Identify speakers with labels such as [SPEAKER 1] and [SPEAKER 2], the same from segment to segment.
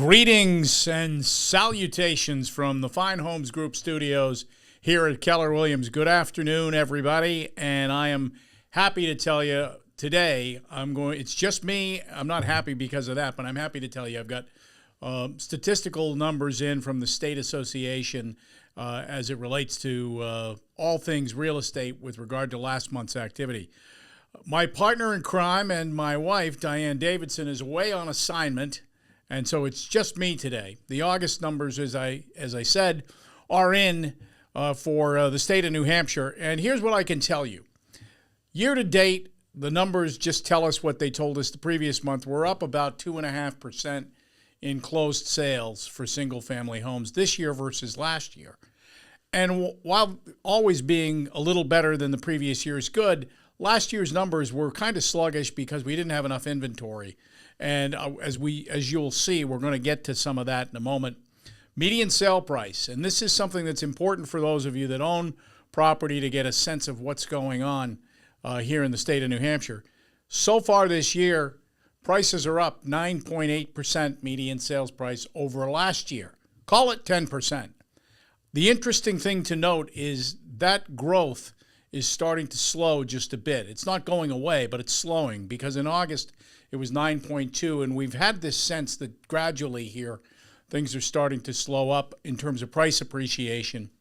[SPEAKER 1] Greetings and salutations from the Fine Homes Group studios here at Keller Williams. Good afternoon, everybody, and I am happy to tell you today it's just me. I'm not happy because of that, but I'm happy to tell you I've got statistical numbers in from the State Association as it relates to all things real estate with regard to last month's activity. My partner in crime and my wife, Diane Davidson, is away on assignment, and so it's just me today. The August numbers, as I said, are in for the state of New Hampshire, and here's what I can tell you. Year to date, the numbers just tell us what they told us the previous month. We're up about 2.5% in closed sales for single-family homes this year versus last year. And while always being a little better than the previous year is good, last year's numbers were kind of sluggish because we didn't have enough inventory. And as you'll see, we're going to get to some of that in a moment. Median sale price, and this is something that's important for those of you that own property to get a sense of what's going on here in the state of New Hampshire. So far this year, prices are up 9.8% median sales price over last year. Call it 10%. The interesting thing to note is that growth is starting to slow just a bit. It's not going away, but it's slowing because in August it was 9.2, and we've had this sense that gradually here things are starting to slow up in terms of price appreciation.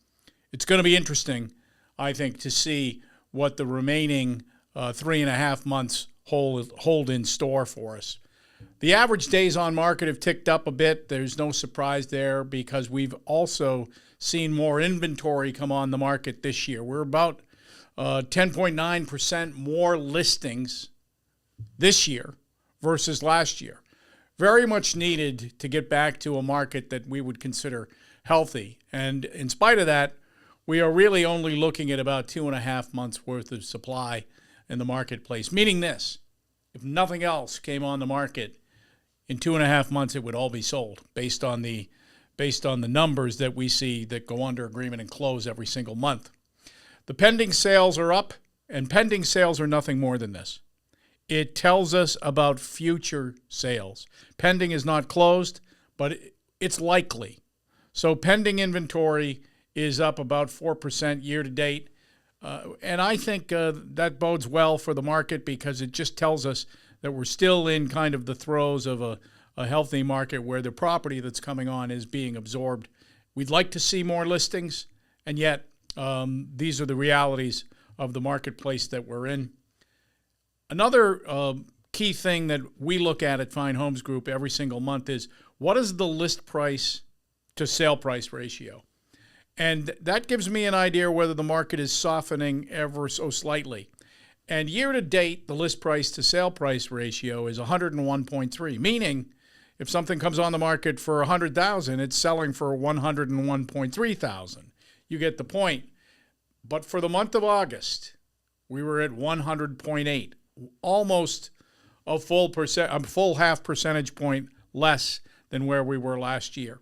[SPEAKER 1] It's going to be interesting, I think, to see what the remaining 3.5 months hold in store for us. The average days on market have ticked up a bit. There's no surprise there because we've also seen more inventory come on the market this year. We're about 10.9% more listings this year versus last year. Very much needed to get back to a market that we would consider healthy. And in spite of that, we are really only looking at about 2.5 months worth of supply in the marketplace. Meaning this, if nothing else came on the market, in 2.5 months it would all be sold based on the numbers that we see that go under agreement and close every single month. The pending sales are up, and pending sales are nothing more than this. It tells us about future sales. Pending is not closed, but it's likely. So pending inventory is up about 4% year to date. And I think that bodes well for the market because it just tells us that we're still in kind of the throes of a healthy market where the property that's coming on is being absorbed. We'd like to see more listings, and yet these are the realities of the marketplace that we're in. Another key thing that we look at Fine Homes Group every single month is what is the list price to sale price ratio? And that gives me an idea whether the market is softening ever so slightly. And year to date, the list price to sale price ratio is 101.3, meaning if something comes on the market for $100,000, it's selling for $101.3 thousand. You get the point. But for the month of August, we were at 100.8, almost a full half percentage point less than where we were last year.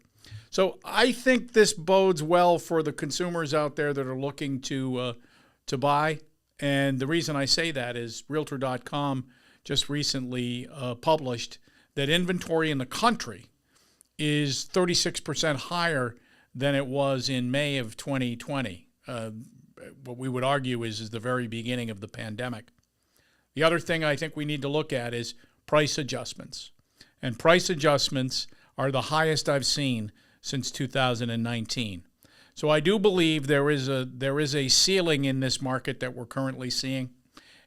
[SPEAKER 1] So I think this bodes well for the consumers out there that are looking to buy. And the reason I say that is Realtor.com just recently published that inventory in the country is 36% higher than it was in May of 2020. What we would argue is the very beginning of the pandemic. The other thing I think we need to look at is price adjustments. And price adjustments are the highest I've seen since 2019. So I do believe there is a ceiling in this market that we're currently seeing.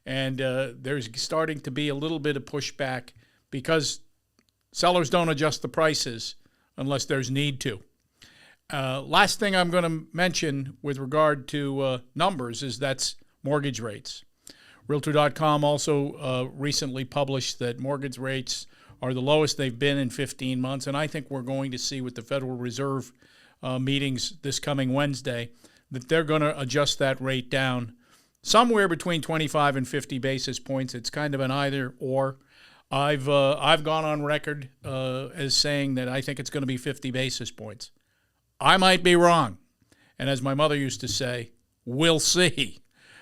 [SPEAKER 1] And there's starting to be a little bit of pushback because sellers don't adjust the prices unless there's need to. Last thing I'm going to mention with regard to numbers is that's mortgage rates. Realtor.com also recently published that mortgage rates are the lowest they've been in 15 months, and I think we're going to see with the Federal Reserve meetings this coming Wednesday that they're going to adjust that rate down somewhere between 25 and 50 basis points. It's kind of an either or. I've gone on record as saying that I think it's going to be 50 basis points. I might be wrong. And as my mother used to say, we'll see.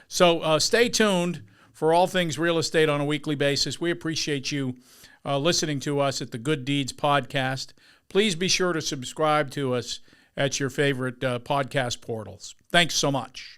[SPEAKER 1] So stay tuned for all things real estate on a weekly basis. We appreciate you listening to us at the Good Deeds Podcast. please be sure to subscribe to us at your favorite podcast portals. Thanks so much.